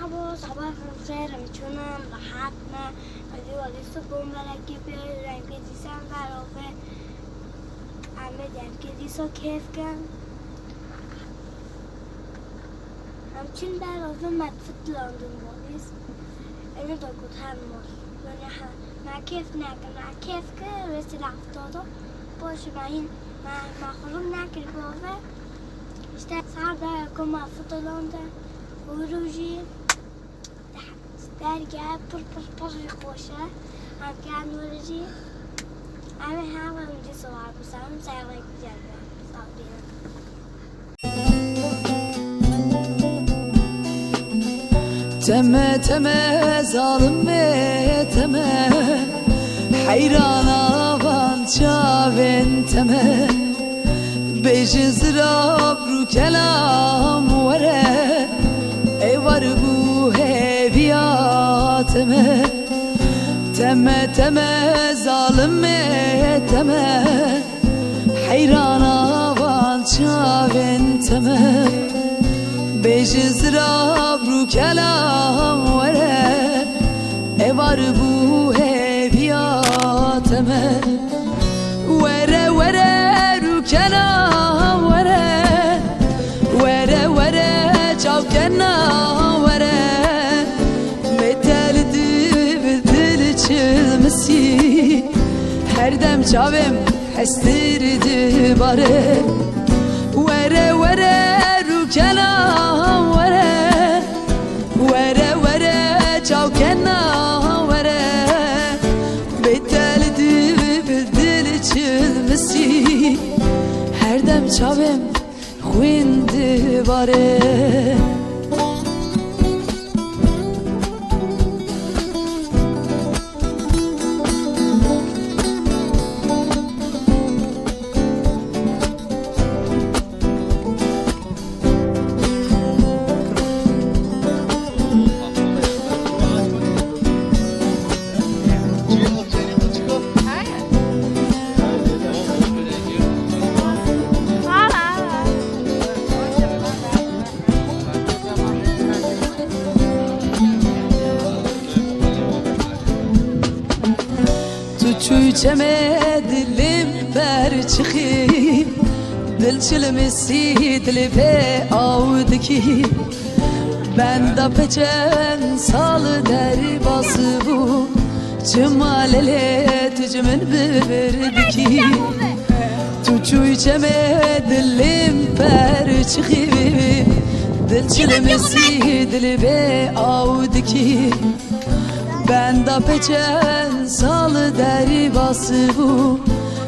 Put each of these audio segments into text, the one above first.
مرحبا صباح الخير میتونم راحتنا ولی صبح ملکی بیارم که دیسم برافه آمدم که دیسا کیف کن همچین برافه مدفت لندن بودیست اینو دا کت هم ماش من کیف نکنم کیف که رسی رفتادا باشه من خلوم نکر بافه işte sarda kuma fotoğrafında uğruji dergah pır koşa hem kendisi ama hava önce soğuk bu sanırım sevmek güzel teme teme zalim ve teme hayrana van çaven teme بجزراب رو کلام وره ای ور بو هویاتمه تمه تمه ظالمه تمه حیرانا وان چاوین تمه بجزراب رو کلام وره ای ور بو هویاتمه وره وره رو کلام وره وره وره چاو کنا وره متلدی بدل چلمسی هر دم چاوم حستردی باره وره وره رو کلام وره وره وره چاو کنا وره متلدی بدل چلمسی هر دم چاوم خوینده باره چوچمه دلم بر چخی دل چلمسی دل به آودکی بنده پچن سال در باسی بو چماله تجمن ببردکی تو چوچمه دلم بر چخی دل چلمسی دل به آودکی بنده پچن سال دری باسی بو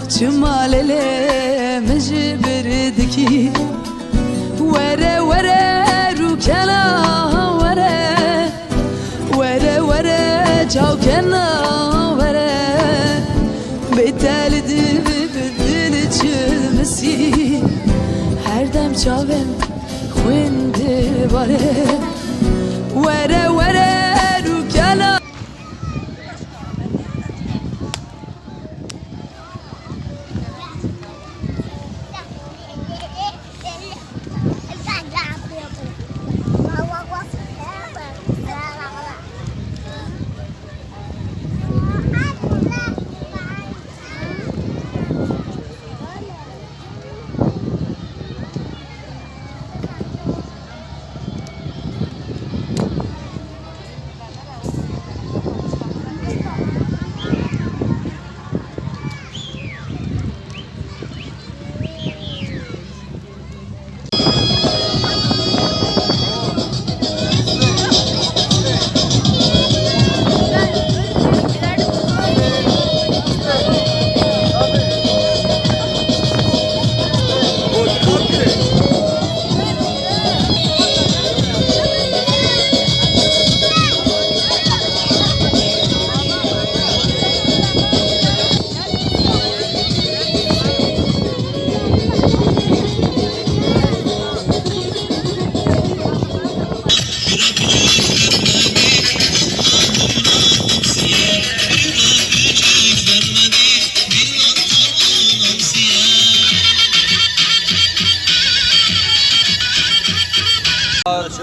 چمالله مجبردکی وره وره رو کلام وره وره وره چاو کنا وره بیتل دی بدل چلمسی هر دم چاوم خوینده باره وره وره رو کلام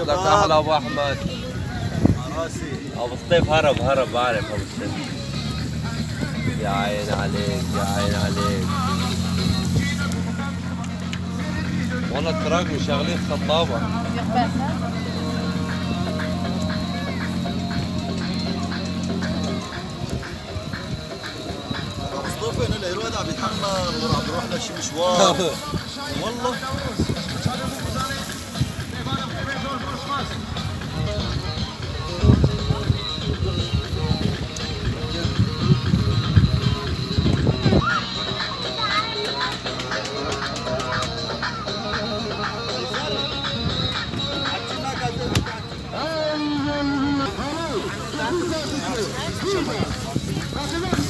لك أحلى أبو أحمد ابو الطيف هرب بعرف ابو الطيف. يا عين عليك يا عين عليك. والله التراك شغالين خطابه. مصطفى هنا الهيروين عم يتحمل عم يروح لشي مشوار والله. Thank you.